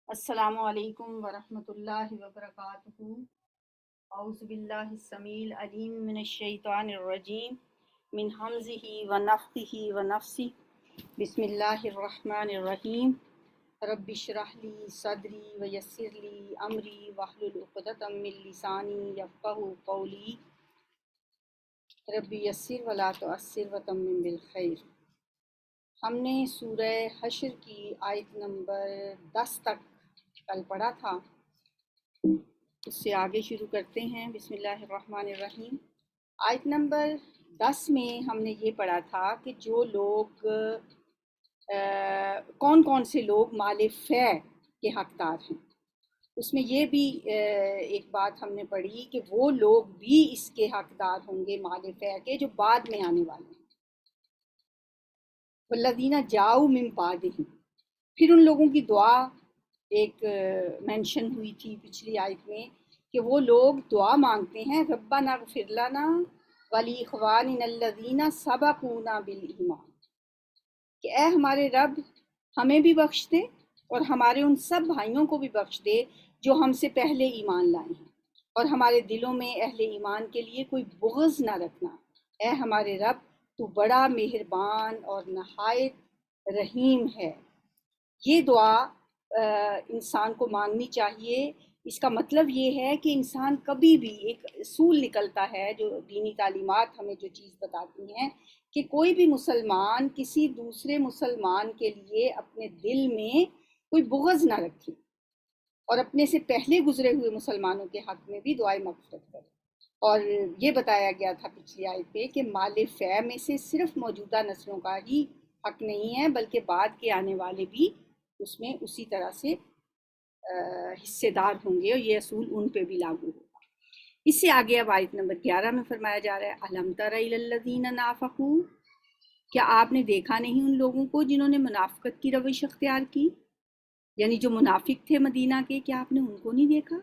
السلام علیکم ورحمۃ اللہ وبرکاتہ۔ اعوذ باللہ السمیع العلیم من الشیطان الرجیم من حمزہ ونفخہ ونفثہ۔ بسم اللہ الرحمن الرحیم۔ رب اشرح لی صدری ویسر لی امری واحلل عقدۃ من لسانی یفقہوا قولی۔ رب یسر ولا تعسر وتمم بالخیر۔ ہم نے سورہ حشر کی آیت نمبر 10 تک کل پڑھا تھا، اس سے آگے شروع کرتے ہیں۔ بسم اللہ الرحمن الرحیم۔ آیت نمبر 10 میں ہم نے یہ پڑھا تھا کہ جو لوگ کون کون سے لوگ مال فے کے حقدار ہیں۔ اس میں یہ بھی ایک بات ہم نے پڑھی کہ وہ لوگ بھی اس کے حقدار ہوں گے مال فے کے جو بعد میں آنے والے ہیں۔ والذین جاؤ من بعدہم، پھر ان لوگوں کی دعا ایک مینشن ہوئی تھی پچھلی آیت میں کہ وہ لوگ دعا مانگتے ہیں ربنا اغفر لنا ولاخواننا الذین سبقونا بالایمان، کہ اے ہمارے رب ہمیں بھی بخش دے اور ہمارے ان سب بھائیوں کو بھی بخش دے جو ہم سے پہلے ایمان لائے ہیں، اور ہمارے دلوں میں اہل ایمان کے لیے کوئی بغض نہ رکھنا۔ اے ہمارے رب تو بڑا مہربان اور نہایت رحیم ہے۔ یہ دعا انسان کو مانگنی چاہیے۔ اس کا مطلب یہ ہے کہ انسان کبھی بھی، ایک اصول نکلتا ہے جو دینی تعلیمات ہمیں جو چیز بتاتی ہیں، کہ کوئی بھی مسلمان کسی دوسرے مسلمان کے لیے اپنے دل میں کوئی بغض نہ رکھے، اور اپنے سے پہلے گزرے ہوئے مسلمانوں کے حق میں بھی دعائیں مغفرت کرے۔ اور یہ بتایا گیا تھا پچھلی آیت پہ کہ مال فے میں سے صرف موجودہ نسلوں کا ہی حق نہیں ہے، بلکہ بعد کے آنے والے بھی اس میں اسی طرح سے حصے دار ہوں گے، اور یہ اصول ان پہ بھی لاگو ہوگا۔ اس سے آگے اب آیت نمبر 11 میں فرمایا جا رہا ہے الم تر الی الذین نافقوا، کیا آپ نے دیکھا نہیں ان لوگوں کو جنہوں نے منافقت کی روش اختیار کی؟ یعنی جو منافق تھے مدینہ کے، کیا آپ نے ان کو نہیں دیکھا؟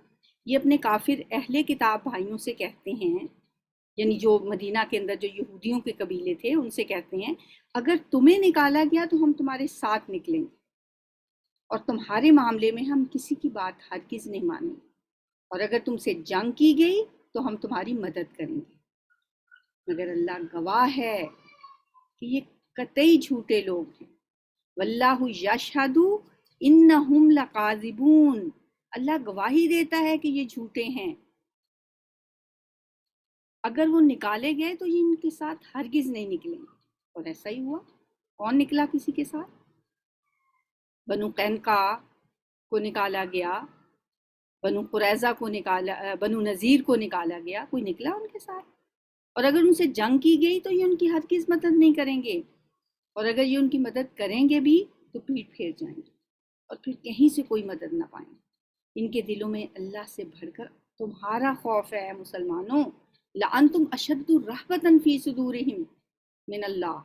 یہ اپنے کافر اہل کتاب بھائیوں سے کہتے ہیں، یعنی جو مدینہ کے اندر جو یہودیوں کے قبیلے تھے ان سے کہتے ہیں اگر تمہیں نکالا گیا تو ہم تمہارے ساتھ نکلیں گے، اور تمہارے معاملے میں ہم کسی کی بات ہرگز نہیں مانیں گے، اور اگر تم سے جنگ کی گئی تو ہم تمہاری مدد کریں گے، مگر اللہ گواہ ہے کہ یہ قطعی جھوٹے لوگ ہیں۔ واللہ یشہد انہم لکاذبون، اللہ گواہی دیتا ہے کہ یہ جھوٹے ہیں۔ اگر وہ نکالے گئے تو یہ ان کے ساتھ ہرگز نہیں نکلیں گے، اور ایسا ہی ہوا۔ کون نکلا کسی کے ساتھ؟ بنو قینقاع کو نکالا گیا، بنو قریظہ کو نکالا، بنو نذیر کو نکالا گیا، کوئی نکلا ان کے ساتھ؟ اور اگر ان سے جنگ کی گئی تو یہ ان کی ہرگز مدد نہیں کریں گے، اور اگر یہ ان کی مدد کریں گے بھی تو پیٹ پھیر جائیں گے، اور پھر کہیں سے کوئی مدد نہ پائیں گے۔ ان کے دلوں میں اللہ سے بڑھ کر تمہارا خوف ہے مسلمانوں، لَأَنْتُمْ أَشَدُّ رَهْبَةً فِي صُدُورِهِمْ من اللہ،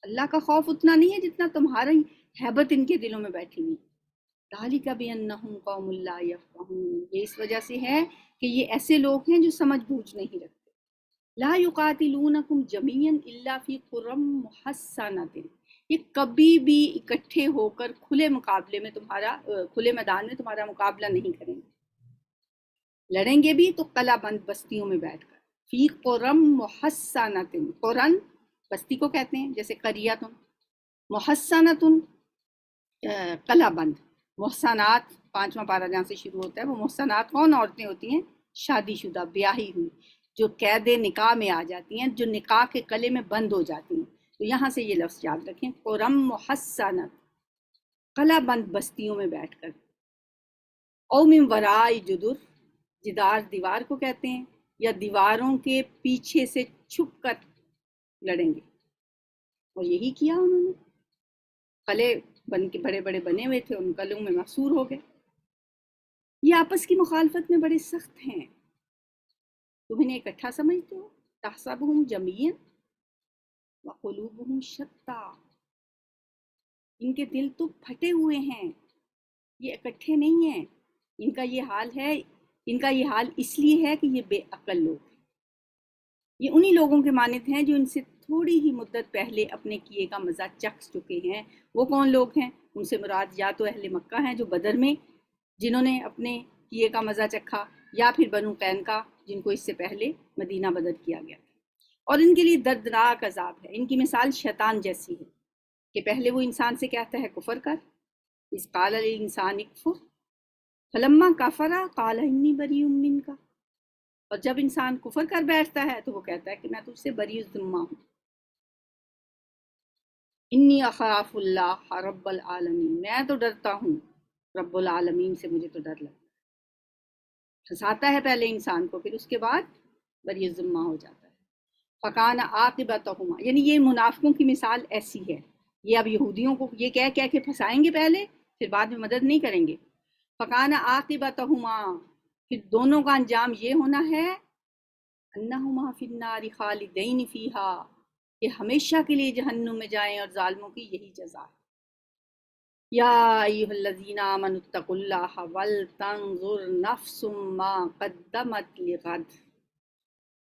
اللہ کا خوف اتنا نہیں ہے جتنا تمہاری ہیبت ان کے دلوں میں بیٹھی ہوئی۔ ذَلِكَ بِأَنَّهُمْ قَوْمٌ لَا يَفْقَهُونَ، یہ اس وجہ سے ہے کہ یہ ایسے لوگ ہیں جو سمجھ بوجھ نہیں رکھتے۔ لا يقاتلونکم جميعا الا فی قرى محصنۃ، یہ کبھی بھی اکٹھے ہو کر کھلے مقابلے میں تمہارا کھلے میدان میں تمہارا مقابلہ نہیں کریں گے، لڑیں گے بھی تو قلعہ بند بستیوں میں بیٹھ کر۔ فی قرى محصنۃ، قرن بستی کو کہتے ہیں، جیسے قریۃ، محصنۃ قلعہ بند۔ محسنات 5واں پارہ جہاں سے شروع ہوتا ہے، وہ محسنات کون عورتیں ہوتی ہیں؟ شادی شدہ، بیاہی ہوئی، جو قید نکاح میں آ جاتی ہیں، جو نکاح کے قلعے میں بند ہو جاتی ہیں۔ تو یہاں سے یہ لفظ یاد رکھیں، قرم محسنت، قلعہ بند بستیوں میں بیٹھ کر۔ او من وراء جدر، جدار دیوار کو کہتے ہیں، یا دیواروں کے پیچھے سے چھپ کر لڑیں گے، اور یہی کیا انہوں نے۔ قلعے بن کے بڑے بڑے بنے ہوئے تھے، ان قلعوں میں محصور ہو گئے۔ یہ آپس کی مخالفت میں بڑے سخت ہیں، تم انہیں اکٹھا سمجھتے ہو۔ تحسبہم جمیعا وقلوبہم شتیٰ، ان کے دل تو پھٹے ہوئے ہیں، یہ اکٹھے نہیں ہیں۔ ان کا یہ حال اس لیے ہے کہ یہ بے عقل لوگ ہیں۔ یہ انہی لوگوں کے مانند ہیں جو ان سے تھوڑی ہی مدت پہلے اپنے کیے کا مزہ چکھ چکے ہیں۔ وہ کون لوگ ہیں؟ ان سے مراد یا تو اہل مکہ ہیں جو بدر میں جنہوں نے اپنے کیے کا مزہ چکھا، یا پھر بنو قینقاع جن کو اس سے پہلے مدینہ بدر کیا گیا تھا، اور ان کے لیے دردناک عذاب ہے۔ ان کی مثال شیطان جیسی ہے کہ پہلے وہ انسان سے کہتا ہے کفر کر، اذ قال للانسان اکفر فلما کفر قال انی بریء منک، اور جب انسان کفر کر بیٹھتا ہے تو وہ کہتا ہے کہ میں تجھ سے بری الذمہ ہوں۔ انی اخاف اللہ رب العالمین، میں تو ڈرتا ہوں رب العالمین سے، مجھے تو ڈر لگتا ہے۔ پھنساتا ہے پہلے انسان کو، پھر اس کے بعد بری الذمہ ہو جاتا ہے۔ فکان عاقبتہما، یعنی یہ منافقوں کی مثال ایسی ہے، یہ اب یہودیوں کو یہ کہہ کے پھنسائیں گے پہلے، پھر بعد میں مدد نہیں کریں گے۔ فکان عاقبتہما، پھر دونوں کا انجام یہ ہونا ہے، انہما فی النار خالدین فیہا، کہ ہمیشہ کے لیے جہنم میں جائیں، اور ظالموں کی یہی جزا ہے۔ یا ایھا الذین آمنوا اتقوا اللہ ولتنظر نفس ما قدمت لغد،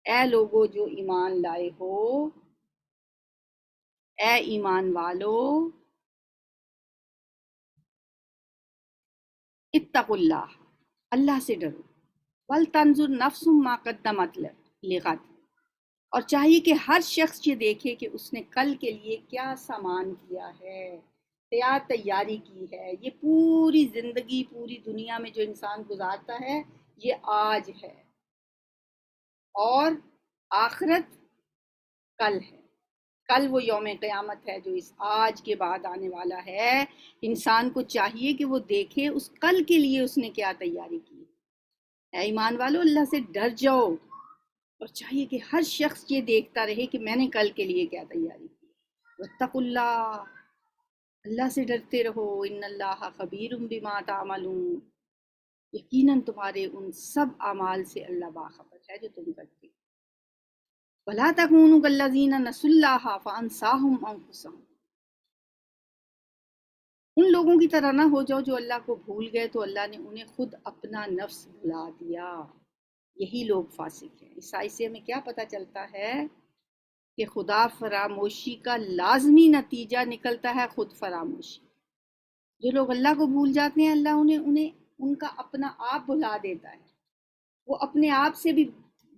اے لوگو جو ایمان لائے ہو، اے ایمان والو، اتقوا اللہ، اللہ سے ڈرو، ولتنظر نفس ما قدمت لغد، اور چاہیے کہ ہر شخص یہ دیکھے کہ اس نے کل کے لیے کیا سامان کیا ہے، کیا تیاری کی ہے۔ یہ پوری زندگی، پوری دنیا میں جو انسان گزارتا ہے، یہ آج ہے، اور آخرت کل ہے۔ کل وہ یوم قیامت ہے جو اس آج کے بعد آنے والا ہے۔ انسان کو چاہیے کہ وہ دیکھے اس کل کے لیے اس نے کیا تیاری کی۔ اے ایمان والو، اللہ سے ڈر جاؤ، اور چاہیے کہ ہر شخص یہ دیکھتا رہے کہ میں نے کل کے لیے کیا تیاری کی۔ واتقوا اللہ، اللہ سے ڈرتے رہو، ان اللہ خبیر بما تعملون، یقیناً تمہارے ان سب اعمال سے اللہ باخبر ہے جو تم کرتے ہو۔ ولا تکونوا کالذین نسوا اللہ فانساہم انفسہم، ان لوگوں کی طرح نہ ہو جاؤ جو اللہ کو بھول گئے تو اللہ نے انہیں خود اپنا نفس بھلا دیا۔ یہی لوگ فاسق ہیں۔ اس آیت سے ہمیں کیا پتہ چلتا ہے کہ خدا فراموشی کا لازمی نتیجہ نکلتا ہے خود فراموشی۔ جو لوگ اللہ کو بھول جاتے ہیں، اللہ انہیں ان کا اپنا آپ بھلا دیتا ہے، وہ اپنے آپ سے بھی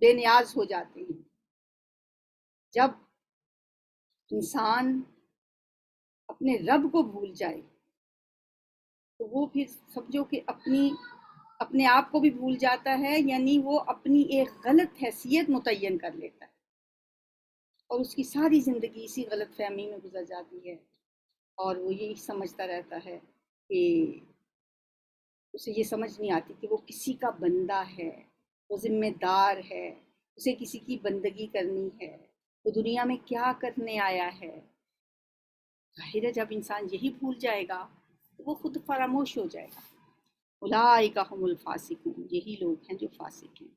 بے نیاز ہو جاتے ہیں۔ جب انسان اپنے رب کو بھول جائے تو وہ پھر سمجھو کہ اپنے آپ کو بھی بھول جاتا ہے، یعنی وہ اپنی ایک غلط حیثیت متعین کر لیتا ہے، اور اس کی ساری زندگی اسی غلط فہمی میں گزر جاتی ہے، اور وہ یہی سمجھتا رہتا ہے کہ اسے یہ سمجھ نہیں آتی کہ وہ کسی کا بندہ ہے، وہ ذمہ دار ہے، اسے کسی کی بندگی کرنی ہے، وہ دنیا میں کیا کرنے آیا ہے۔ ظاہر ہے جب انسان یہی بھول جائے گا تو وہ خود فراموش ہو جائے گا۔ اولئک هم الفاسقون، یہی لوگ ہیں جو فاسق ہیں۔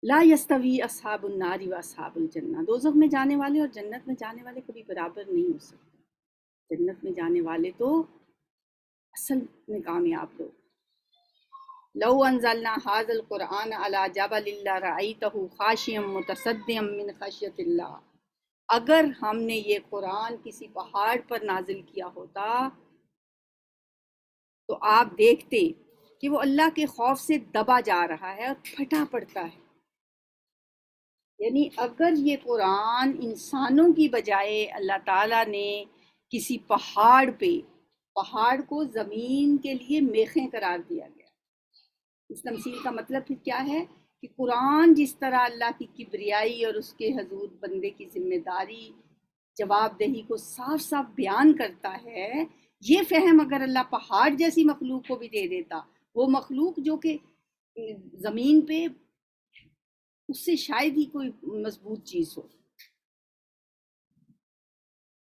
لا یستوی اصحاب النار و اصحاب الجنہ، دوزخ میں جانے والے اور جنت میں جانے والے کبھی برابر نہیں ہو سکتے۔ جنت میں جانے والے تو اصل میں کامیاب لوگ۔ لو انزلنا هذا القرآن على جبل لرأيته خاشعا متصدعا من خشیۃ اللہ، اگر ہم نے یہ قرآن کسی پہاڑ پر نازل کیا ہوتا تو آپ دیکھتے کہ وہ اللہ کے خوف سے دبا جا رہا ہے اور پھٹا پڑتا ہے۔ یعنی اگر یہ قرآن انسانوں کی بجائے اللہ تعالیٰ نے کسی پہاڑ کو زمین کے لیے میخیں قرار دیا گیا، اس تمثیل کا مطلب پھر کیا ہے کہ قرآن جس طرح اللہ کی کبریائی اور اس کے حضور بندے کی ذمہ داری، جواب دہی کو صاف صاف بیان کرتا ہے، یہ فہم اگر اللہ پہاڑ جیسی مخلوق کو بھی دے دیتا، وہ مخلوق جو کہ زمین پہ اس سے شاید ہی کوئی مضبوط چیز ہو،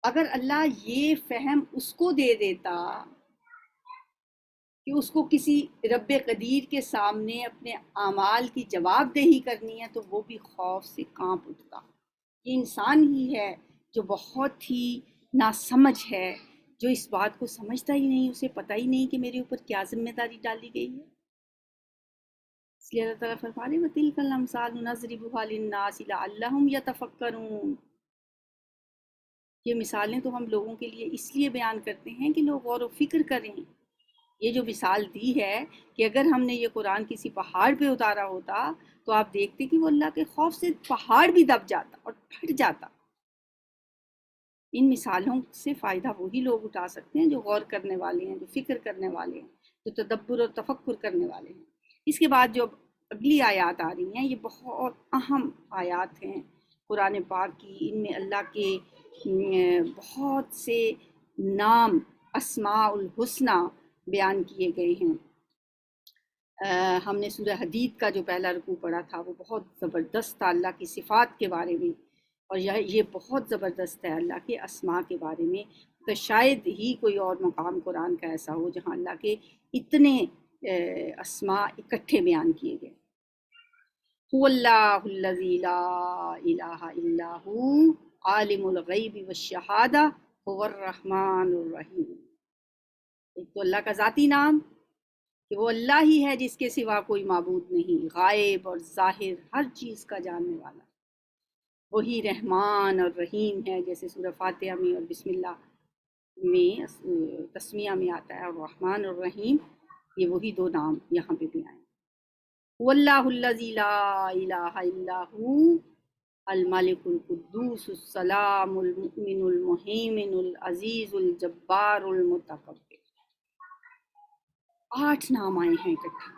اگر اللہ یہ فہم اس کو دے دیتا کہ اس کو کسی رب قدیر کے سامنے اپنے اعمال کی جواب دہی کرنی ہے تو وہ بھی خوف سے کانپ اٹھتا۔ یہ انسان ہی ہے جو بہت ہی ناسمجھ ہے، جو اس بات کو سمجھتا ہی نہیں، اسے پتہ ہی نہیں کہ میرے اوپر کیا ذمہ داری ڈالی گئی ہے۔ اس لیے اللہ تعالیٰ فرما رہے وَتِلْكَ الْأَمْثَالُ نَضْرِبُهَا لِلنَّاسِ لَعَلَّهُمْ يَتَفَكَّرُونَ، یہ مثالیں تو ہم لوگوں کے لیے اس لیے بیان کرتے ہیں کہ لوگ غور و فکر کریں، یہ جو مثال دی ہے کہ اگر ہم نے یہ قرآن کسی پہاڑ پہ اتارا ہوتا تو آپ دیکھتے کہ وہ اللہ کے خوف سے پہاڑ بھی دب جاتا اور پھٹ جاتا۔ ان مثالوں سے فائدہ وہی لوگ اٹھا سکتے ہیں جو غور کرنے والے ہیں، جو فکر کرنے والے ہیں، جو تدبر اور تفکر کرنے والے ہیں۔ اس کے بعد جو اگلی آیات آ رہی ہیں، یہ بہت اہم آیات ہیں قرآن پاک کی۔ ان میں اللہ کے بہت سے نام، اسماء الحسنہ بیان کیے گئے ہیں۔ ہم نے سورہ حدید کا جو پہلا رکوع پڑھا تھا وہ بہت زبردست تھا اللہ کی صفات کے بارے میں، اور یہ بہت زبردست ہے اللہ کے اسماء کے بارے میں۔ تو شاید ہی کوئی اور مقام قرآن کا ایسا ہو جہاں اللہ کے اتنے اسماء اکٹھے بیان کیے گئے۔ هو اللہ الذی لا الہ الا ہو عالم الغیب والشہادہ هو الرحمن الرحیم۔ ایک تو اللہ کا ذاتی نام کہ وہ اللہ ہی ہے جس کے سوا کوئی معبود نہیں، غائب اور ظاہر ہر چیز کا جاننے والا۔ وہی رحمان اور رحیم ہے، جیسے سورہ فاتحہ میں اور بسم اللہ میں تسمیہ میں آتا ہے، اور رحمان اور رحیم یہ وہی دو نام یہاں پہ بھی آئے۔ واللہ الذی لا الہ الا ہو الملک القدوس السلام المؤمن المہیمن العزیز الجبار المتکبر۔ 8 نام آئے ہیں اکٹھے،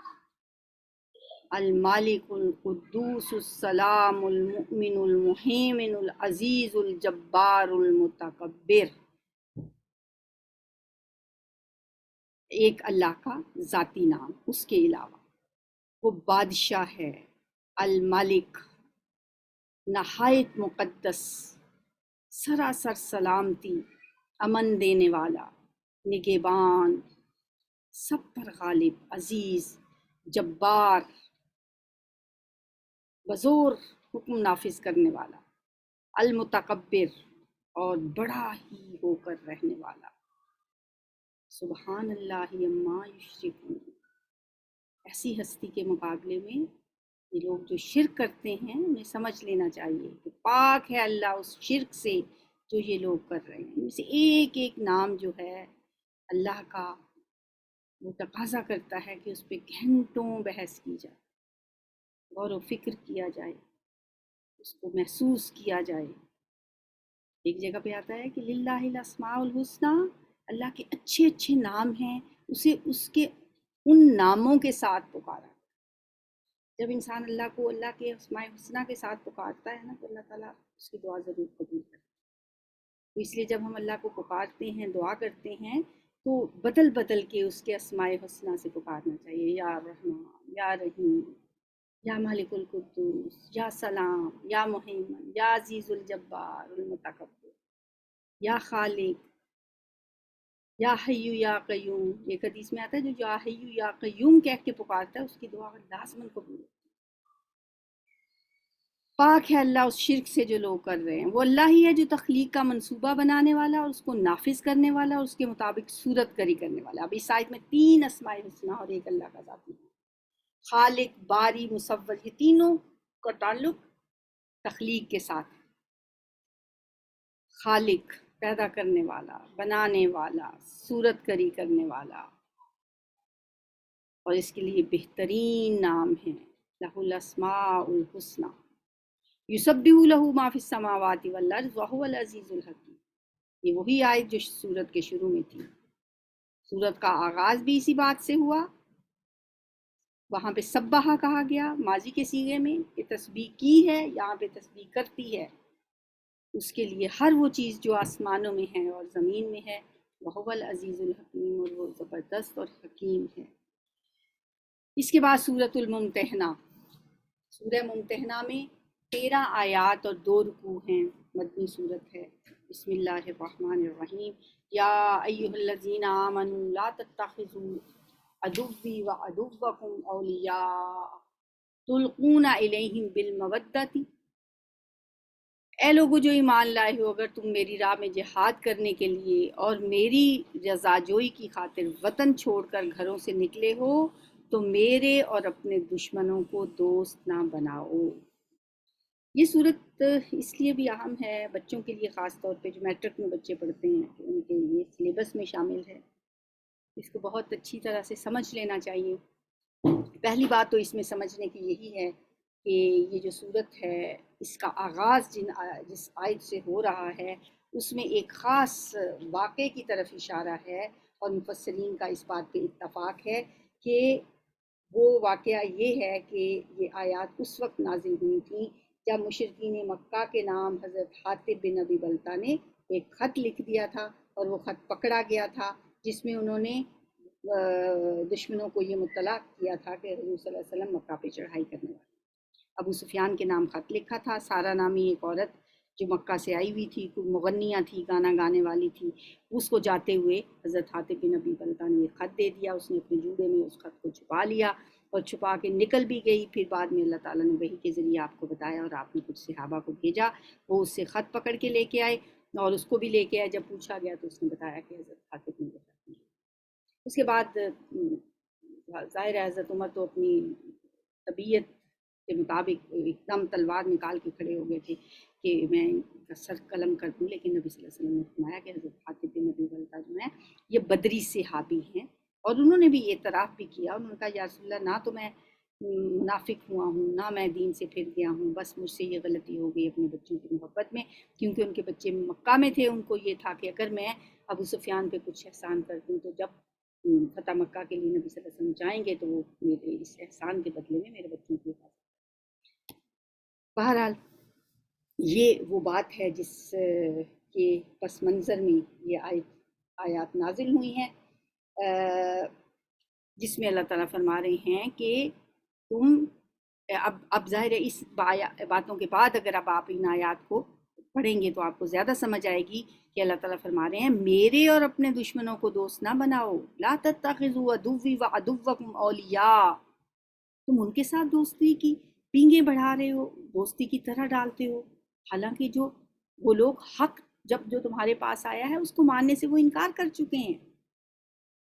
المالک القدوس السلام المؤمن المہیمن العزیز الجبار المتکبر۔ ایک اللہ کا ذاتی نام، اس کے علاوہ وہ بادشاہ ہے، الملک نہایت مقدس، سراسر سلامتی، امن دینے والا، نگہبان، سب پر غالب، عزیز، جبار، بزور حکم نافذ کرنے والا، المتکبر، اور بڑا ہی ہو کر رہنے والا۔ سبحان اللہ عما یشرکون۔ ایسی ہستی کے مقابلے میں یہ لوگ جو شرک کرتے ہیں انہیں سمجھ لینا چاہیے کہ پاک ہے اللہ اس شرک سے جو یہ لوگ کر رہے ہیں۔ ان سے ایک ایک نام جو ہے اللہ کا وہ تقاضا کرتا ہے کہ اس پہ گھنٹوں بحث کی جائے، غور و فکر کیا جائے، اس کو محسوس کیا جائے۔ ایک جگہ پہ آتا ہے کہ للہ الاسماء الحسنہ، اللہ کے اچھے اچھے نام ہیں، اسے اس کے ان ناموں کے ساتھ پکارا۔ جب انسان اللہ کو اللہ کے اسماء الحسنہ کے ساتھ پکارتا ہے نا تو اللہ تعالیٰ اس کی دعا ضرور قبول کرتا ہے۔ تو اس لیے جب ہم اللہ کو پکارتے ہیں، دعا کرتے ہیں، تو بدل بدل کے اس کے اسماء الحسنہ سے پکارنا چاہیے، یا رحمان، یا رحیم، یا مالک القدوس، یا سلام، یا مہیمن، یا عزیز الجبار المتکبر، یا خالق، یا حی یا قیوم۔ ایک حدیث میں آتا ہے جو یا حی یا قیوم کہہ کے پکارتا ہے اس کی دعا لازماً قبول ہے۔ پاک ہے اللہ اس شرک سے جو لوگ کر رہے ہیں۔ وہ اللہ ہی ہے جو تخلیق کا منصوبہ بنانے والا اور اس کو نافذ کرنے والا اور اس کے مطابق صورت گری کرنے والا۔ اب اس آیت میں 3 اسماء الحسنہ اور ایک اللہ کا ذاتی ہے۔ خالق، باری، مصور، یہ تینوں کا تعلق تخلیق کے ساتھ ہے۔ خالق پیدا کرنے والا، بنانے والا، صورت گری کرنے والا، اور اس کے لیے بہترین نام ہیں لہ الاسماء الحسنہ، یسبح لہ ما فی السماوات والارض وہو العزیز الحکیم۔ یہ وہی آیت جو سورت کے شروع میں تھی۔ سورت کا آغاز بھی اسی بات سے ہوا، وہاں پہ سبحہ کہا گیا ماضی کے صیغے میں کہ تسبیح کی ہے، یہاں پہ تسبیح کرتی ہے اس کے لیے ہر وہ چیز جو آسمانوں میں ہے اور زمین میں ہے، وہو العزیز الحکیم، اور وہ زبردست اور حکیم ہے۔ اس کے بعد سورۃ الممتحنہ۔ سورہ ممتحنہ میں 13 آیات اور 2 رکوع ہیں، مدنی صورت ہے۔ بسم اللہ الرحمن الرحیم۔ یا ایہا الذین آمنوا لا تتخذوا عدوی وعدوکم اولیاء تلقون الیہم بالمودۃ۔ اے لوگو جو ایمان لائے ہو، اگر تم میری راہ میں جہاد کرنے کے لیے اور میری رضا جوئی کی خاطر وطن چھوڑ کر گھروں سے نکلے ہو تو میرے اور اپنے دشمنوں کو دوست نہ بناؤ۔ یہ صورت اس لیے بھی اہم ہے بچوں کے لیے، خاص طور پہ جو میٹرک میں بچے پڑھتے ہیں، کہ ان کے یہ سلیبس میں شامل ہے۔ اس کو بہت اچھی طرح سے سمجھ لینا چاہیے۔ پہلی بات تو اس میں سمجھنے کی یہی ہے کہ یہ جو صورت ہے اس کا آغاز جس آیت سے ہو رہا ہے اس میں ایک خاص واقعے کی طرف اشارہ ہے، اور مفسرین کا اس بات پہ اتفاق ہے کہ وہ واقعہ یہ ہے کہ یہ آیات اس وقت نازل ہوئی تھیں جب مشرکین مکہ کے نام حضرت حاطب بن ابی بلتہ نے ایک خط لکھ دیا تھا، اور وہ خط پکڑا گیا تھا جس میں انہوں نے دشمنوں کو یہ مطلع کیا تھا کہ حضور صلی اللہ علیہ وسلم مکہ پہ چڑھائی کرنے والے۔ ابو سفیان کے نام خط لکھا تھا، سارا نامی ایک عورت جو مکہ سے آئی ہوئی تھی، کوئی مغنیہ تھی، گانا گانے والی تھی، اس کو جاتے ہوئے حضرت حاطب بن ابی بلتہ نے ایک خط دے دیا، اس نے اپنے جوڑے میں اس خط کو چھپا لیا اور چھپا کے نکل بھی گئی۔ پھر بعد میں اللہ تعالیٰ نے وحی کے ذریعے آپ کو بتایا اور آپ نے کچھ صحابہ کو بھیجا، وہ اس سے خط پکڑ کے لے کے آئے اور اس کو بھی لے کے آئے۔ جب پوچھا گیا تو اس نے بتایا کہ حضرت حاطب نے بتایا۔ اس کے بعد ظاہر ہے حضرت عمر تو اپنی طبیعت کے مطابق ایک دم تلوار نکال کے کھڑے ہو گئے تھے کہ میں ان کا سر قلم کر دوں، لیکن نبی صلی اللہ علیہ وسلم نے فرمایا کہ حضرت حاطب بن ابی بلتہ جو ہیں یہ بدری صحابی ہیں، اور انہوں نے بھی اعتراف بھی کیا۔ انہوں نے کہا یا رسول اللہ، نہ تو میں منافق ہوا ہوں، نہ میں دین سے پھر گیا ہوں، بس مجھ سے یہ غلطی ہو گئی اپنے بچوں کی محبت میں، کیونکہ ان کے بچے مکہ میں تھے۔ ان کو یہ تھا کہ اگر میں ابو سفیان پہ کچھ احسان کر دوں تو جب فتح مکہ کے لیے نبی صلی اللہ علیہ وسلم جائیں گے تو وہ میرے اس احسان کے بدلے میں میرے بچوں کی حفاظت۔ بہرحال یہ وہ بات ہے جس کے پس منظر میں یہ آیات نازل ہوئی ہیں، جس میں اللہ تعالیٰ فرما رہے ہیں کہ تم اب ظاہر ہے اس باتوں کے بعد اگر اب آپ ان آیات کو پڑھیں گے تو آپ کو زیادہ سمجھ آئے گی کہ اللہ تعالیٰ فرما رہے ہیں میرے اور اپنے دشمنوں کو دوست نہ بناؤ، لا تتخذوا عدوی وعدوکم اولیاء، تم ان کے ساتھ دوستی کی پینگیں بڑھا رہے ہو، دوستی کی طرح ڈالتے ہو، حالانکہ جو وہ لوگ حق جو تمہارے پاس آیا ہے اس کو ماننے سے وہ انکار کر چکے ہیں،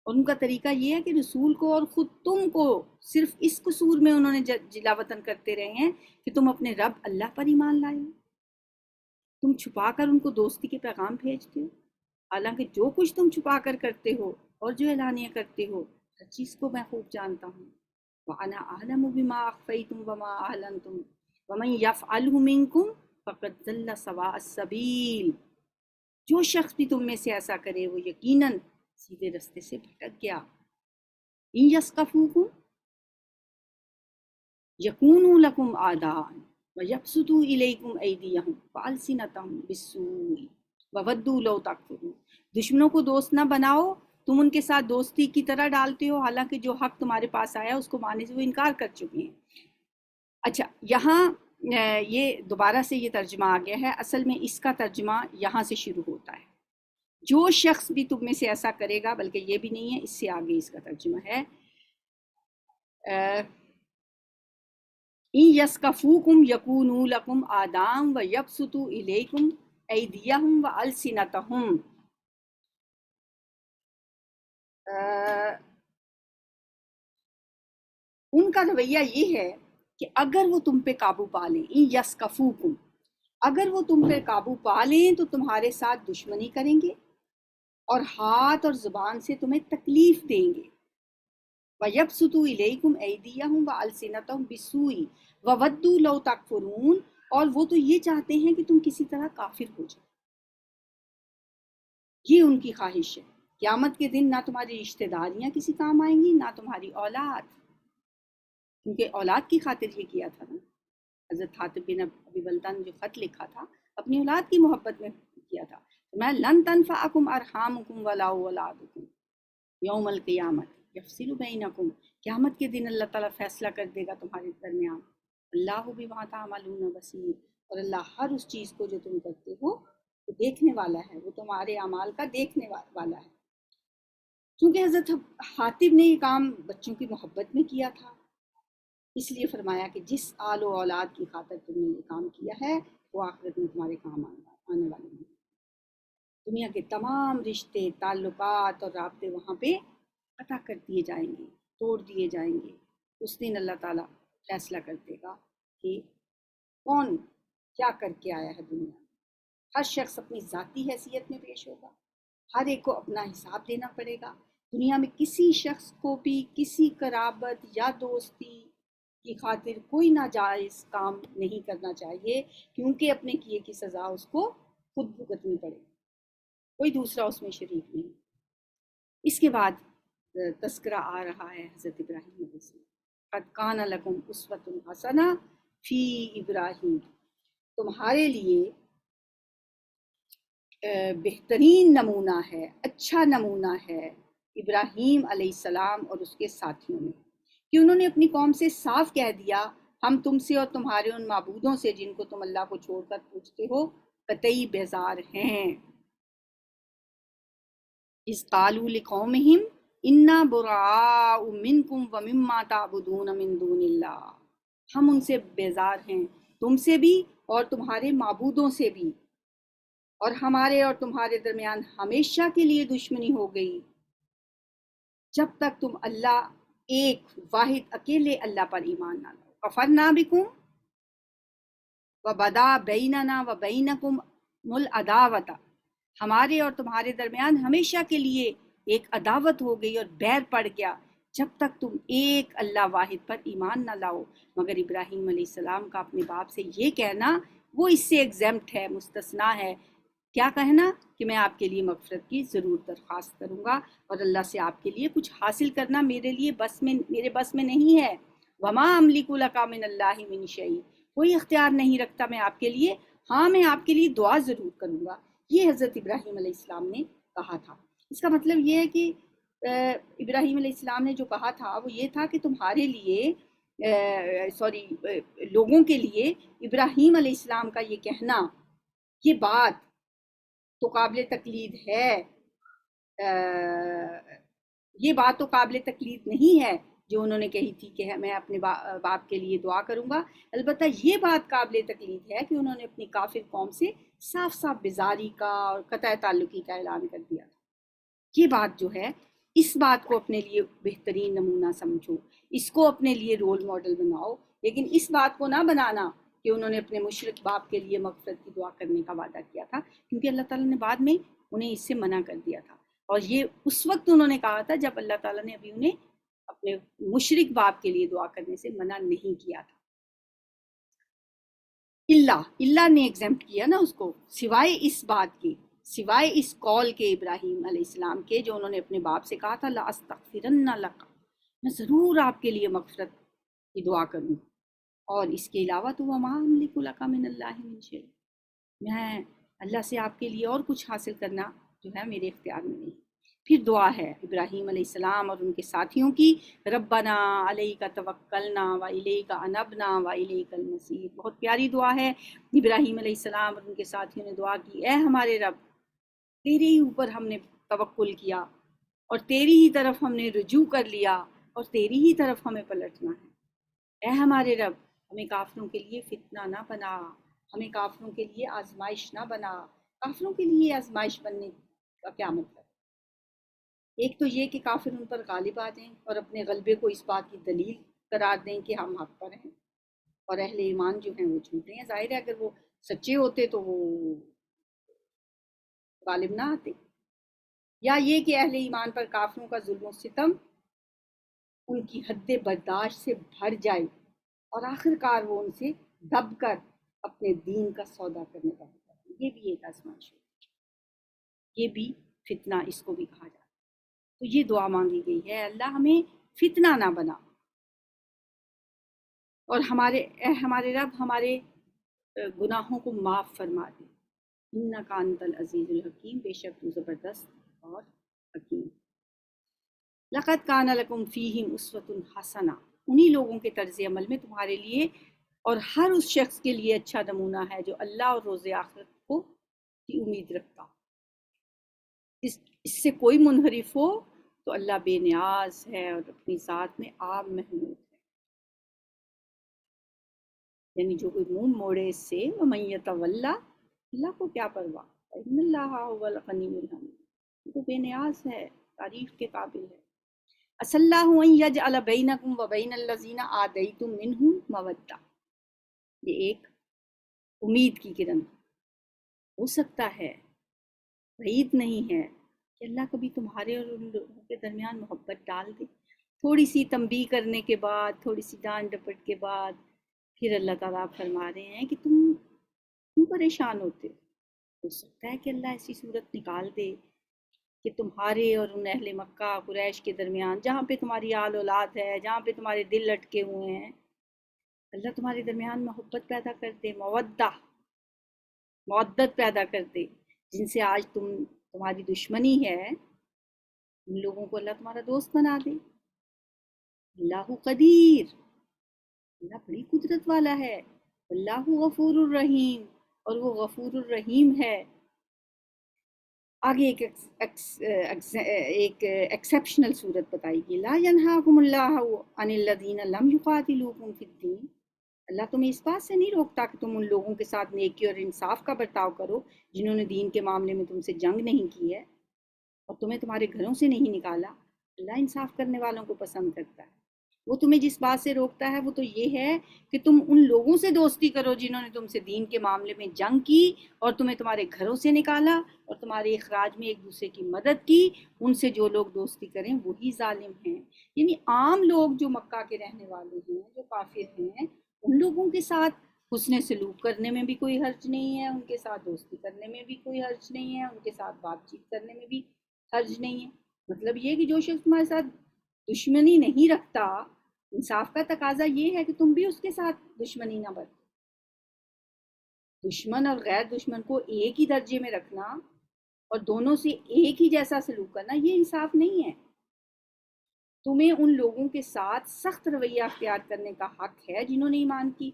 اور ان کا طریقہ یہ ہے کہ رسول کو اور خود تم کو صرف اس قصور میں انہوں نے جلا وطن کرتے رہے ہیں کہ تم اپنے رب اللہ پر ایمان لائے ہو، تم چھپا کر ان کو دوستی کے پیغام بھیجتے ہو، حالانکہ جو کچھ تم چھپا کر کرتے ہو اور جو اعلانیہ کرتے ہو ہر چیز کو میں خوب جانتا ہوں۔ وَأَنَا أَعْلَمُ بِمَا أَخْفَيْتُمْ وَمَا أَعْلَنْتُمْ وَمَنْ يَفْعَلْهُ مِنْكُمْ فَقَدْ ضَلَّ سَوَاءَ السَّبِيلِ، جو شخص بھی تم میں سے ایسا کرے وہ یقیناً سیدھے رستے سے بھٹک گیا۔ إِن يَثْقَفُوكُمْ يَكُونُوا لَكُمْ أَعْدَاءً وَيَبْسُطُوا إِلَيْكُمْ أَيْدِيَهُمْ وَأَلْسِنَتَهُمْ بِالسُّوءِ وَوَدُّوا لَوْ تَكْفُرُونَ، دشمنوں کو دوست نہ بناؤ، تم ان کے ساتھ دوستی کی طرح ڈالتے ہو، حالانکہ جو حق تمہارے پاس آیا اس کو ماننے سے وہ انکار کر چکے ہیں۔ اچھا، یہاں یہ دوبارہ سے یہ ترجمہ آ گیا ہے، اصل میں اس کا ترجمہ یہاں سے شروع ہوتا ہے، جو شخص بھی تم میں سے ایسا کرے گا، بلکہ یہ بھی نہیں ہے، اس سے آگے اس کا ترجمہ ہے إِن يَثْقَفُوكُمْ يَكُونُوا لَكُمْ أَعْدَاءً وَيَبْسُطُوا إِلَيْكُمْ أَيْدِيَهُمْ وَأَلْسِنَتَهُمْ، ان کا رویہ یہ ہے کہ اگر وہ تم پہ قابو پا لیں، إِن يَثْقَفُوكُمْ، اگر وہ تم پہ قابو پا لیں تو تمہارے ساتھ دشمنی کریں گے اور ہاتھ اور زبان سے تمہیں تکلیف دیں گے۔ وَيَبْسُطُوا إِلَيْكُمْ أَيْدِيَهُمْ وَأَلْسِنَتَهُمْ بِالسُّوءِ وَوَدُّوا لَوْ تَكْفُرُونَ، اور وہ تو یہ چاہتے ہیں کہ تم کسی طرح کافر ہو جاؤ، یہ ان کی خواہش ہے۔ قیامت کے دن نہ تمہاری رشتہ داریاں کسی کام آئیں گی، نہ تمہاری اولاد، کیونکہ اولاد کی خاطر یہ کیا تھا نا، حضرت حاطب بن ابی بلتہ نے جو خط لکھا تھا اپنی اولاد کی محبت میں کیا تھا، میں لن تنفعکم ارحامکم ولا اولادکم یوم القیامت یفصل بینکم، قیامت کے دن اللہ تعالیٰ فیصلہ کر دے گا تمہارے درمیان، اللہ بما تعملون بصیر، اور اللہ ہر اس چیز کو جو تم کرتے ہو وہ دیکھنے والا ہے، وہ تمہارے اعمال کا دیکھنے والا ہے۔ کیونکہ حضرت حاطب نے یہ کام بچوں کی محبت میں کیا تھا، اس لیے فرمایا کہ جس آل و اولاد کی خاطر تم نے یہ کام کیا ہے وہ آخرت میں تمہارے کام آنے والے ہیں۔ دنیا کے تمام رشتے، تعلقات اور رابطے وہاں پہ قطع کر دیے جائیں گے، توڑ دیے جائیں گے۔ اس دن اللہ تعالیٰ فیصلہ کر دے گا کہ کون کیا کر کے آیا ہے دنیا میں، ہر شخص اپنی ذاتی حیثیت میں پیش ہوگا، ہر ایک کو اپنا حساب دینا پڑے گا دنیا میں کسی شخص کو بھی کسی قرابت یا دوستی کی خاطر کوئی ناجائز کام نہیں کرنا چاہیے، کیونکہ اپنے کیے کی سزا اس کو خود بھگتنی پڑے، کوئی دوسرا اس میں شریک نہیں۔ اس کے بعد تذکرہ آ رہا ہے حضرت ابراہیم علیہ السلام، قد کان لکم اسوۃ حسنہ فی ابراہیم، تمہارے لیے بہترین نمونہ ہے، اچھا نمونہ ہے ابراہیم علیہ السلام اور اس کے ساتھیوں میں، کہ انہوں نے اپنی قوم سے صاف کہہ دیا ہم تم سے اور تمہارے ان معبودوں سے جن کو تم اللہ کو چھوڑ کر پوجتے ہو قطعی بیزار ہیں۔ اذ قالوا لقومہم انا براء منکم ومما تعبدون من دون اللہ، ہم ان سے بیزار ہیں، تم سے بھی اور تمہارے معبودوں سے بھی، اور ہمارے اور تمہارے درمیان ہمیشہ کے لیے دشمنی ہو گئی جب تک تم اللہ ایک واحد اکیلے اللہ پر ایمان نہ لاؤ۔ کفرنا بکم وبدا بیننا وبینکم العداوۃ، ہمارے اور تمہارے درمیان ہمیشہ کے لیے ایک عداوت ہو گئی اور بیر پڑ گیا جب تک تم ایک اللہ واحد پر ایمان نہ لاؤ۔ مگر ابراہیم علیہ السلام کا اپنے باپ سے یہ کہنا وہ اس سے ایگزمپٹ ہے، مستثنا ہے۔ کیا کہنا؟ کہ میں آپ کے لیے مغفرت کی ضرور درخواست کروں گا، اور اللہ سے آپ کے لیے کچھ حاصل کرنا میرے بس میں نہیں ہے۔ وما املک لک من اللہ من شیء، کوئی اختیار نہیں رکھتا میں آپ کے لیے، ہاں میں آپ کے لیے دعا ضرور کروں گا۔ یہ حضرت ابراہیم علیہ السلام نے کہا تھا۔ اس کا مطلب یہ ہے کہ ابراہیم علیہ السلام نے جو کہا تھا وہ یہ تھا کہ تمہارے لیے لوگوں کے لیے ابراہیم علیہ السلام کا یہ کہنا، یہ بات تو قابل تقلید ہے، یہ بات تو قابل تقلید نہیں ہے جو انہوں نے کہی تھی کہ میں اپنے باپ کے لیے دعا کروں گا۔ البتہ یہ بات قابل تقلید ہے کہ انہوں نے اپنی کافر قوم سے صاف صاف بیزاری کا اور قطع تعلقی کا اعلان کر دیا تھا۔ یہ بات جو ہے، اس بات کو اپنے لیے بہترین نمونہ سمجھو، اس کو اپنے لیے رول ماڈل بناؤ، لیکن اس بات کو نہ بنانا کہ انہوں نے اپنے مشرک باپ کے لیے مغفرت کی دعا کرنے کا وعدہ کیا تھا، کیونکہ اللہ تعالیٰ نے بعد میں انہیں اس سے منع کر دیا تھا، اور یہ اس وقت انہوں نے کہا تھا جب اللہ تعالیٰ نے ابھی انہیں اپنے مشرک باپ کے لیے دعا کرنے سے منع نہیں کیا تھا۔ اللہ نے ایگزمپٹ کیا نا اس کو، سوائے اس بات کی، سوائے اس کال کے ابراہیم علیہ السلام کے جو انہوں نے اپنے باپ سے کہا تھا لَأَسْتَغْفِرَنَّ لَكَ، میں ضرور آپ کے لیے مغفرت کی دعا کروں، اور اس کے علاوہ تو وَمَا أَمْلِكُ لَكَ مِنَ اللَّهِ مِنْ شَيْءٍ، میں اللہ سے آپ کے لیے اور کچھ حاصل کرنا جو ہے میرے اختیار میں نہیں۔ پھر دعا ہے ابراہیم علیہ السلام اور ان کے ساتھیوں کی، ربنا علیک توکلنا و الیک انبنا و الیک المصیر، بہت پیاری دعا ہے۔ ابراہیم علیہ السلام اور ان کے ساتھیوں نے دعا کی، اے ہمارے رب، تیرے ہی اوپر ہم نے توکل کیا اور تیری ہی طرف ہم نے رجوع کر لیا اور تیری ہی طرف ہمیں پلٹنا ہے۔ اے ہمارے رب، ہمیں کافروں کے لیے فتنہ نہ بنا، ہمیں کافروں کے لیے آزمائش نہ بنا۔ کافروں کے لیے آزمائش بننے کا کیا مطلب؟ ایک تو یہ کہ کافر ان پر غالب آ جائیں اور اپنے غلبے کو اس بات کی دلیل قرار دیں کہ ہم حق پر ہیں، اور اہل ایمان جو ہیں وہ جھوٹے ہیں۔ ظاہر ہے اگر وہ سچے ہوتے تو وہ غالب نہ آتے۔ یا یہ کہ اہل ایمان پر کافروں کا ظلم و ستم ان کی حد برداشت سے بھر جائے اور آخر کار وہ ان سے دب کر اپنے دین کا سودا کرنے کا ہوتا ہے۔ یہ بھی ایک آزمائش ہے، یہ بھی فتنہ اس کو بھی کہا جاتا ہے۔ تو یہ دعا مانگی گئی ہے، اللہ ہمیں فتنہ نہ بنا، اور ہمارے رب ہمارے گناہوں کو معاف فرما دے۔ انک انت العزیز الحکیم، بے شک تو زبردست اور حکیم۔ لقد کان لکم فیہم اسوۃ حسنہ، انہی لوگوں کے طرز عمل میں تمہارے لیے اور ہر اس شخص کے لیے اچھا نمونہ ہے جو اللہ اور روز آخرت کو کی امید رکھتا۔ اس سے کوئی منحرف ہو تو اللہ بے نیاز ہے اور اپنی ذات میں عام محمود ہے، یعنی جو کوئی منہ موڑے اس سے، وَمَن يَتَوَلَّ، اللہ کو کیا پرواہ، فَإِنَّ اللَّهَ هُوَ الْغَنِيُّ الْحَمِيدُ، وہ بے نیاز ہے، تعریف کے قابل ہے۔ عَسَى اللَّهُ أَن يَجْعَلَ بَيْنَكُمْ وَبَيْنَ الَّذِينَ عَادَيْتُم مِّنْهُم مَّوَدَّةً، یہ ایک امید کی کرن، ہو سکتا ہے، بعید نہیں ہے کہ اللہ کبھی تمہارے اور ان لوگوں کے درمیان محبت ڈال دے، تھوڑی سی تنبیہ کرنے کے بعد، تھوڑی سی ڈانٹ ڈپٹ کے بعد پھر اللہ تعالیٰ فرما رہے ہیں کہ تم کیوں پریشان ہوتے ہو سکتا ہے کہ اللہ ایسی صورت نکال دے کہ تمہارے اور ان اہل مکہ قریش کے درمیان، جہاں پہ تمہاری آل اولاد ہے، جہاں پہ تمہارے دل لٹکے ہوئے ہیں، اللہ تمہارے درمیان محبت پیدا کر دے، مودت پیدا کر دے، جن سے آج تمہاری دشمنی ہے، ان لوگوں کو اللہ تمہارا دوست بنا دے۔ اللہ قدیر، اللہ بڑی قدرت والا ہے، اللہ غفور الرحیم، اور وہ غفور الرحیم ہے۔ آگے ایک ایکسیپشنل صورت بتائی گی، لا ینہاکم اللہ عن الذین لم یقاتلوکم فی الدین، اللہ تمہیں اس بات سے نہیں روکتا کہ تم ان لوگوں کے ساتھ نیکی اور انصاف کا برتاؤ کرو جنہوں نے دین کے معاملے میں تم سے جنگ نہیں کی ہے اور تمہیں تمہارے گھروں سے نہیں نکالا۔ اللہ انصاف کرنے والوں کو پسند کرتا ہے۔ وہ تمہیں جس بات سے روکتا ہے وہ تو یہ ہے کہ تم ان لوگوں سے دوستی کرو جنہوں نے تم سے دین کے معاملے میں جنگ کی اور تمہیں تمہارے گھروں سے نکالا اور تمہارے اخراج میں ایک دوسرے کی مدد کی۔ ان سے جو لوگ دوستی کریں وہی ظالم ہیں۔ یعنی عام لوگ جو مکہ کے رہنے والے ہیں، جو کافر ہیں، ان لوگوں کے ساتھ حسن سلوک کرنے میں بھی کوئی حرج نہیں ہے، ان کے ساتھ دوستی کرنے میں بھی کوئی حرج نہیں ہے، ان کے ساتھ بات چیت کرنے میں بھی حرج نہیں ہے۔ مطلب یہ کہ جو شخص تمہارے ساتھ دشمنی نہیں رکھتا، انصاف کا تقاضا یہ ہے کہ تم بھی اس کے ساتھ دشمنی نہ برتو۔ دشمن اور غیر دشمن کو ایک ہی درجے میں رکھنا اور دونوں سے ایک ہی جیسا سلوک کرنا، یہ انصاف نہیں ہے۔ تمہیں ان لوگوں کے ساتھ سخت رویہ اختیار کرنے کا حق ہے جنہوں نے ایمان کی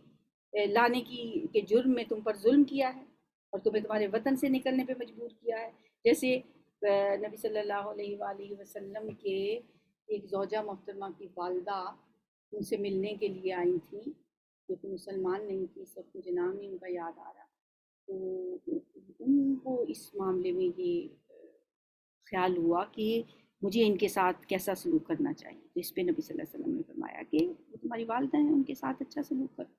لانے کی کے جرم میں تم پر ظلم کیا ہے اور تمہیں تمہارے وطن سے نکلنے پہ مجبور کیا ہے۔ جیسے نبی صلی اللہ علیہ وآلہ وسلم کے ایک زوجہ محترمہ کی والدہ ان سے ملنے کے لیے آئی تھیں، جو کہ مسلمان نہیں تھی، اس وقت مجھے نام نہیں ان کا یاد آ رہا۔ تو ان کو اس معاملے میں یہ خیال ہوا کہ مجھے ان کے ساتھ کیسا سلوک کرنا چاہیے، تو اس پہ نبی صلی اللہ علیہ وسلم نے فرمایا کہ وہ تمہاری والدہ ہیں، ان کے ساتھ اچھا سلوک کرو۔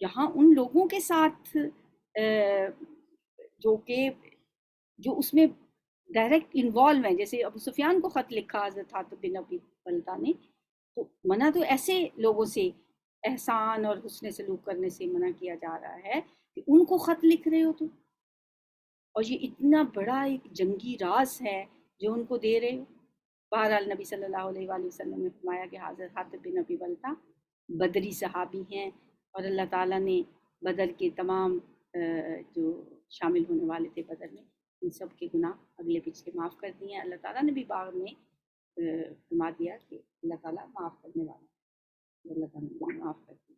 یہاں ان لوگوں کے ساتھ جو اس میں ڈائریکٹ انوالو ہیں، جیسے ابو سفیان کو خط لکھا حضرت حاتب بن ابی بلتہ نے، تو منع تو ایسے لوگوں سے احسان اور حسن سلوک کرنے سے منع کیا جا رہا ہے کہ ان کو خط لکھ رہے ہو تو، اور یہ اتنا بڑا ایک جنگی راز ہے جو ان کو دے رہے ہو۔ بہرحال نبی صلی اللہ علیہ وآلہ وسلم نے فرمایا کہ حضرت حاتب بن ابی بلتہ بدری صحابی ہیں اور اللہ تعالیٰ نے بدر کے تمام جو شامل ہونے والے تھے بدر میں، ان سب کے گناہ اگلے پچھلے معاف کر دیے ہیں۔ اللہ تعالیٰ نے بھی بعد میں فرما دیا کہ اللہ تعالیٰ معاف کرنے والا ہے، اللہ تعالیٰ نے معاف کر دیا۔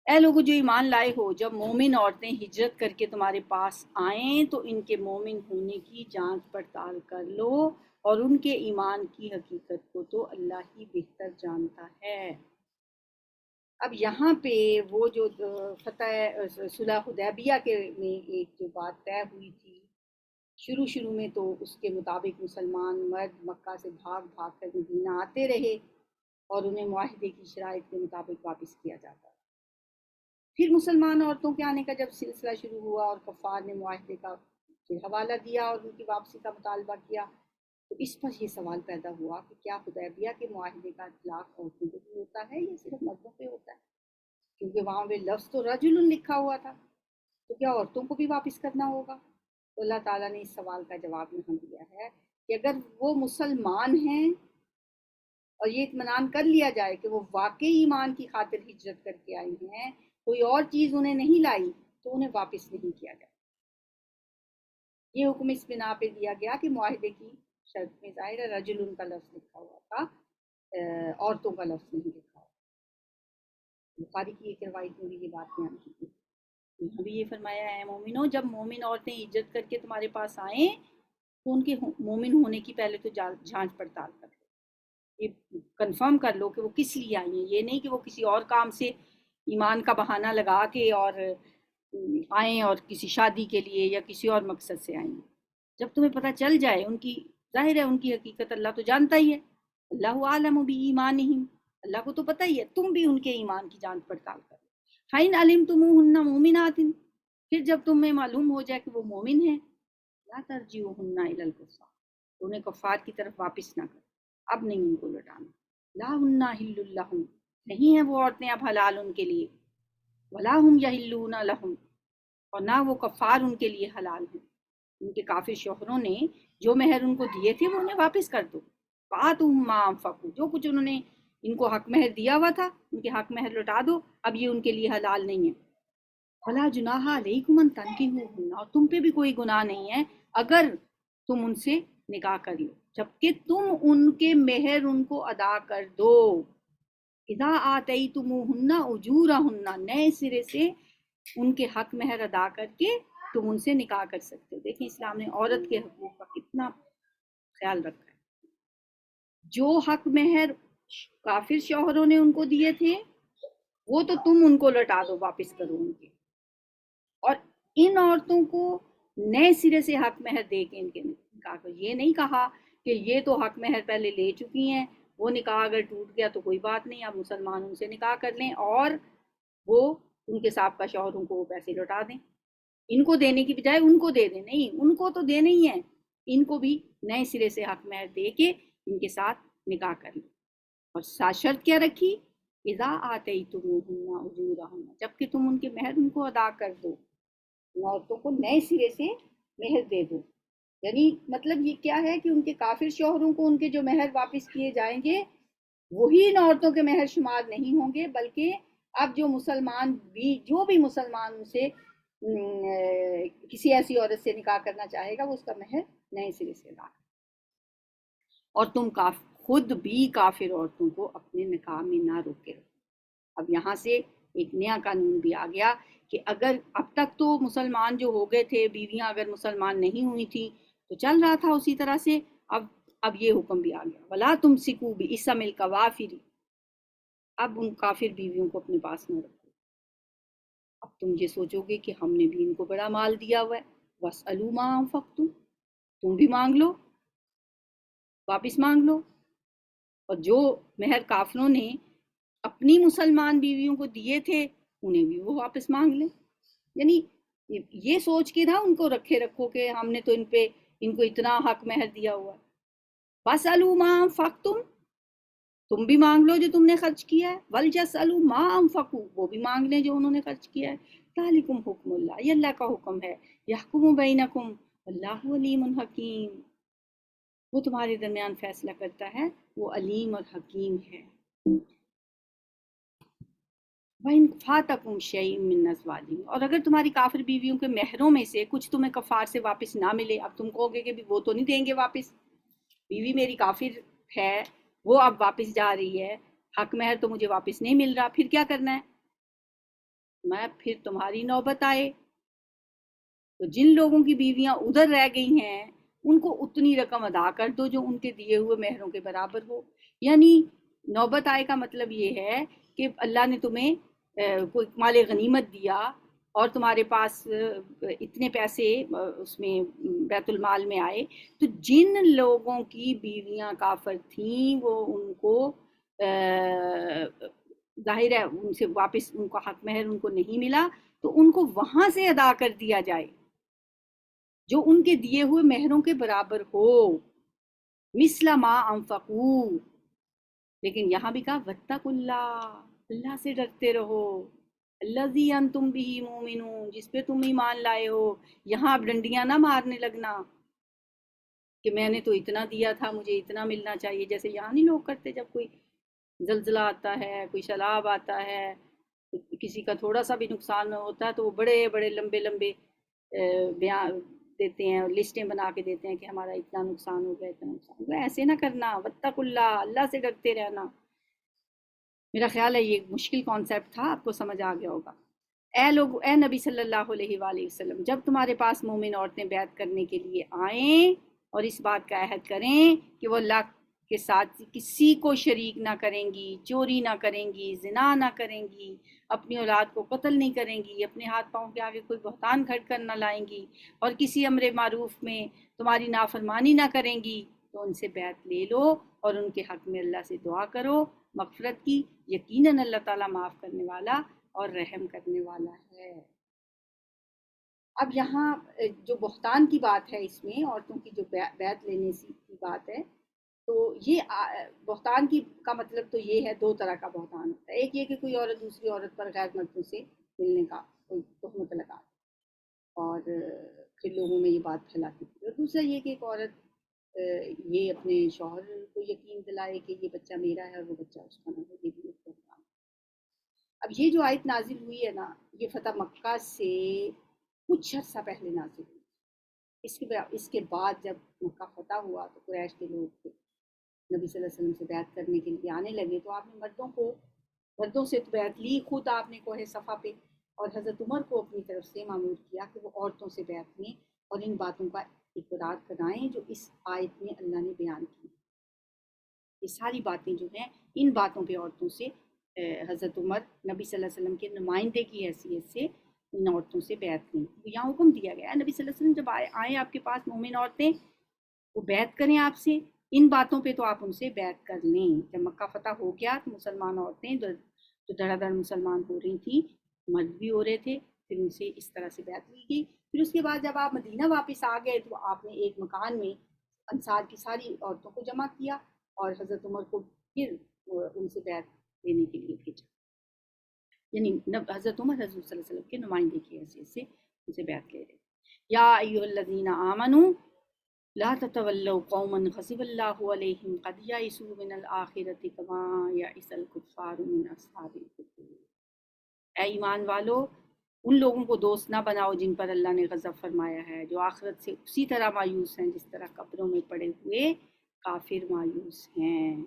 اے لوگو جو ایمان لائے ہو، جب مومن عورتیں ہجرت کر کے تمہارے پاس آئیں تو ان کے مومن ہونے کی جانچ پڑتال کر لو، اور ان کے ایمان کی حقیقت کو تو اللہ ہی بہتر جانتا ہے۔ اب یہاں پہ وہ جو فتح صلح حدیبیہ کے میں ایک جو بات طے ہوئی تھی، شروع میں تو اس کے مطابق مسلمان مرد مکہ سے بھاگ بھاگ کر مدینہ آتے رہے اور انہیں معاہدے کی شرائط کے مطابق واپس کیا جاتا۔ پھر مسلمان عورتوں کے آنے کا جب سلسلہ شروع ہوا اور کفار نے معاہدے کا پھر حوالہ دیا اور ان کی واپسی کا مطالبہ کیا، تو اس پر یہ سوال پیدا ہوا کہ کیا حدیبیہ کے معاہدے کا اطلاق عورتوں پہ بھی ہوتا ہے یا صرف مردوں پہ ہوتا ہے؟ کیونکہ وہاں پہ لفظ تو رجل لکھا ہوا تھا، تو کیا عورتوں کو بھی واپس کرنا ہوگا؟ تو اللہ تعالیٰ نے اس سوال کا جواب یہاں دیا ہے کہ اگر وہ مسلمان ہیں اور یہ اطمینان کر لیا جائے کہ وہ واقعی ایمان کی خاطر ہجرت کر کے آئی ہیں، کوئی اور چیز انہیں نہیں لائی، تو انہیں واپس نہیں کیا جائے۔ یہ حکم اس بنا پہ دیا گیا کہ معاہدے کی شرط میں ظاہر ہے رجل ان کا لفظ لکھا ہوا تھا، عورتوں کا لفظ نہیں لکھا ہوا۔ بخاری کی ایک روایت میں بھی یہ بات بیان کی تھی۔ یہاں بھی یہ فرمایا ہے مومنوں، جب مومن عورتیں ہجرت کر کے تمہارے پاس آئیں تو ان کے مومن ہونے کی پہلے تو جانچ پڑتال کر لو، یہ کنفرم کر لو کہ وہ کس لیے آئی ہیں۔ یہ نہیں کہ وہ کسی اور کام سے ایمان کا بہانہ لگا کے اور آئیں اور کسی شادی کے لیے یا کسی اور مقصد سے آئیں۔ جب تمہیں پتہ چل جائے ان کی، ظاہر ہے ان کی حقیقت اللہ تو جانتا ہی ہے، اللہ عالم بایمانہم، اللہ کو تو پتہ ہی ہے، تم بھی ان کے ایمان کی جانچ پڑتال کرو۔ فَإِنْ عَلِمْتُمُوهُنَّ مُؤْمِنَاتٍ، پھر جب تمہیں معلوم ہو جائے کہ وہ مومن ہیں، لا ترجعوہن الی الکفار، انہیں کفار کی طرف واپس نہ کرو، اب نہیں ان کو لوٹانا. لا ہن حل لہم، نہیں ہیں وہ عورتیں اب حلال ان کے لیے، ولا ہم یحلون لہم، اور نہ وہ کفار ان کے لیے حلال ہیں. ان کے کافر شوہروں نے جو مہر ان کو دیے تھے وہ انہیں واپس کر دو. فآتوہم ما انفقوا، جو کچھ انہوں نے ان کو حق مہر دیا ہوا تھا ان کے حق مہر لوٹا دو، اب یہ ان کے لیے حلال نہیں ہے. ولا جناح علیکم ان تنکحوہن، اور تم پہ بھی کوئی گناہ نہیں ہے اگر تم ان سے نکاح کر لو جبکہ تم ان کے مہر ان کو ادا کر دو. اذا آتیتموہن اجورہن، نئے سرے سے ان کے حق مہر ادا کر کے تم ان سے نکاح کر سکتے ہو. دیکھیں اسلام نے عورت کے حقوق کا کتنا خیال رکھا ہے. جو حق مہر کافر شوہروں نے ان کو دیے تھے وہ تو تم ان کو لوٹا دو، واپس کرو ان کے، اور ان عورتوں کو نئے سرے سے حق مہر دے کے ان کے نکاح کرو. یہ نہیں کہا کہ یہ تو حق مہر پہلے لے چکی ہیں، وہ نکاح اگر ٹوٹ گیا تو کوئی بات نہیں، اب مسلمان ان سے نکاح کر لیں اور وہ ان کے سابقہ شوہروں کو وہ پیسے لوٹا دیں. ان کو دینے کی بجائے ان کو دے دیں، نہیں ان کو تو دینے ہی ہیں، ان کو بھی نئے سرے سے حق مہر دے کے ان کے ساتھ نکاح کر لیں. اور ساتھ شرط کیا رکھی؟ اذا آتیتموہن اجورہن، جبکہ تم ان کے مہر ان کو ادا کر دو، عورتوں کو نئے سرے سے مہر دے دو. یعنی مطلب یہ کیا ہے کہ ان کے کافر شوہروں کو ان کے جو مہر واپس کیے جائیں گے وہی ان عورتوں کے مہر شمار نہیں ہوں گے، بلکہ اب جو مسلمان بھی جو بھی مسلمان ان سے کسی ایسی عورت سے نکاح کرنا چاہے گا وہ اس کا مہر نئے سرے سے ادا کرے. اور تم خود بھی کافر عورتوں کو اپنے نکاح میں نہ روکے رکھو. اب یہاں سے ایک نیا قانون بھی آ گیا کہ اگر اب تک تو مسلمان جو ہو گئے تھے، بیویاں اگر مسلمان نہیں ہوئی تھی تو چل رہا تھا اسی طرح سے، اب یہ حکم بھی آ گیا ولا تمسکوا بعصم الکوافر، اب ان کافر بیویوں کو اپنے پاس نہ رکھو. اب تم یہ سوچو گے کہ ہم نے بھی ان کو بڑا مال دیا ہوا ہے، واسألوا ما انفقتم، تم بھی مانگ لو، واپس مانگ لو. اور جو مہر کافروں نے اپنی مسلمان بیویوں کو دیے تھے انہیں بھی وہ واپس مانگ لیں. یعنی یہ سوچ کے نہ ان کو رکھے رکھو کہ ہم نے تو ان کو اتنا حق مہر دیا ہوا ہے. واسألوا ما انفقتم، تم بھی مانگ لو جو تم نے خرچ کیا ہے، ولیسألوا ما انفقوا، وہ بھی مانگ لیں جو انہوں نے خرچ کیا ہے. ذالکم حکم اللہ، یہ اللہ کا حکم ہے، یحکم بینکم واللہ علیم حکیم، وہ تمہارے درمیان فیصلہ کرتا ہے، وہ علیم اور حکیم ہے. وَإِنْ فَاتَكُمْ شَيْءٌ مِّنْ أَزْوَاجِهِمْ، اور اگر تمہاری کافر بیویوں کے مہروں میں سے کچھ تمہیں کفار سے واپس نہ ملے، اب تم کہو گے کہ وہ تو نہیں دیں گے واپس، بیوی میری کافر ہے وہ اب واپس جا رہی ہے، حق مہر تو مجھے واپس نہیں مل رہا، پھر کیا کرنا ہے؟ میں پھر تمہاری نوبت آئے تو جن لوگوں کی بیویاں ادھر رہ گئی ہیں ان کو اتنی رقم ادا کر دو جو ان کے دیے ہوئے مہروں کے برابر ہو. یعنی نوبت آئے کا مطلب یہ ہے کہ اللہ نے تمہیں کوئی مال غنیمت دیا اور تمہارے پاس اتنے پیسے اس میں بیت المال میں آئے، تو جن لوگوں کی بیویاں کافر تھیں وہ ان کو ظاہر ہے ان سے واپس ان کو حق مہر ان کو نہیں ملا تو ان کو وہاں سے ادا کر دیا جائے جو ان کے دیے ہوئے مہروں کے برابر ہو، مثل ما انفقو. لیکن یہاں بھی کہا واتقوا اللہ، اللہ سے ڈرتے رہو، الذی انتم بہ مؤمنون، جس پہ تم ایمان لائے ہو. یہاں اب ڈنڈیاں نہ مارنے لگنا کہ میں نے تو اتنا دیا تھا مجھے اتنا ملنا چاہیے، جیسے یہاں نہیں لوگ کرتے جب کوئی زلزلہ آتا ہے، کوئی سیلاب آتا ہے، کسی کا تھوڑا سا بھی نقصان ہوتا ہے تو وہ بڑے بڑے لمبے لمبے بیان دیتے ہیں اور لسٹیں بنا کے دیتے ہیں کہ ہمارا اتنا نقصان ہو گیا اتنا نقصان ہو گیا. ایسے نہ کرنا، واتقوا اللہ، اللہ سے ڈرتے رہنا. میرا خیال ہے یہ مشکل کانسیپٹ تھا، آپ کو سمجھ آ گیا ہوگا. اے لوگ، اے نبی صلی اللہ علیہ وآلہ وسلم، جب تمہارے پاس مومن عورتیں بیعت کرنے کے لیے آئیں اور اس بات کا عہد کریں کہ وہ اللہ کے ساتھ کسی کو شریک نہ کریں گی، چوری نہ کریں گی، زنا نہ کریں گی، اپنی اولاد کو قتل نہیں کریں گی، اپنے ہاتھ پاؤں کے آگے کوئی بہتان کھڑ کر نہ لائیں گی، اور کسی امر معروف میں تمہاری نافرمانی نہ کریں گی، تو ان سے بیعت لے لو اور ان کے حق میں اللہ سے دعا کرو مغفرت کی، یقیناً اللہ تعالیٰ معاف کرنے والا اور رحم کرنے والا ہے. اب یہاں جو بہتان کی بات ہے اس میں، عورتوں کی جو بیعت لینے کی بات ہے، تو یہ بہتان کا مطلب تو یہ ہے، دو طرح کا بہتان ہوتا ہے. ایک یہ کہ کوئی عورت دوسری عورت پر غیر مردوں سے ملنے کا کوئی تہمت لگا اور پھر لوگوں میں یہ بات پھیلاتی تھی. اور دوسرا یہ کہ ایک عورت یہ اپنے شوہر کو یقین دلائے کہ یہ بچہ میرا ہے اور وہ بچہ اس کا نہ ہو. یہ بھی ایک بہتان. اب یہ جو آیت نازل ہوئی ہے نا، یہ فتح مکہ سے کچھ عرصہ پہلے نازل ہوئی. اس کے بعد جب مکہ فتح ہوا تو قریش کے لوگ نبی صلی اللہ علیہ وسلم سے بیعت کرنے کے لیے آنے لگے. تو آپ نے مردوں سے تو بیعت لی، خود آپ نے کوہ صفا پہ، اور حضرت عمر کو اپنی طرف سے مامور کیا کہ وہ عورتوں سے بیعت لیں اور ان باتوں کا اقرار کرائیں جو اس آیت میں اللہ نے بیان کی. یہ ساری باتیں جو ہیں، ان باتوں پہ عورتوں سے حضرت عمر نبی صلی اللہ علیہ وسلم کے نمائندے کی حیثیت سے ان عورتوں سے بیعت لیں. یہاں حکم دیا گیا ہے نبی صلی اللہ علیہ وسلم جب آئیں آپ کے پاس مومن عورتیں، وہ بیعت کریں آپ سے ان باتوں پہ، تو آپ ان سے بیعت کر لیں. جب مکہ فتح ہو گیا تو مسلمان عورتیں جو دھڑا دھڑ مسلمان ہو رہی تھیں، مرد بھی ہو رہے تھے، پھر ان سے اس طرح سے بیعت لی گئی. پھر اس کے بعد جب آپ مدینہ واپس آ گئے تو آپ نے ایک مکان میں انصار کی ساری عورتوں کو جمع کیا اور حضرت عمر کو پھر ان سے بیعت لینے کے لیے بھیجا. یعنی حضرت عمر حضور صلی اللہ علیہ وسلم کے نمائندے کی حیثیت سے ان سے بیعت لے رہے. یا ایھا الذین آمنوا لا تتولوا قوما غضب اللہ علیہم قد یئسوا من الآخرۃ کما یئس الکفار من اصحاب القبور. اے ایمان والو، ان لوگوں کو دوست نہ بناؤ جن پر اللہ نے غضب فرمایا ہے، جو آخرت سے اسی طرح مایوس ہیں جس طرح قبروں میں پڑے ہوئے کافر مایوس ہیں.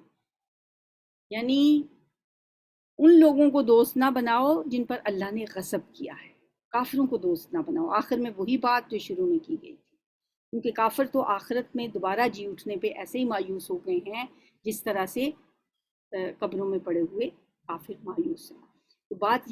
یعنی ان لوگوں کو دوست نہ بناؤ جن پر اللہ نے غضب کیا ہے. کافروں کو دوست نہ بناؤ. آخر میں وہی بات جو شروع میں کی گئی تھی، کیونکہ کافر تو آخرت میں دوبارہ جی اٹھنے پہ ایسے ہی مایوس ہو گئے ہیں جس طرح سے قبروں میں پڑے ہوئے کافر مایوس ہیں. تو بات یہ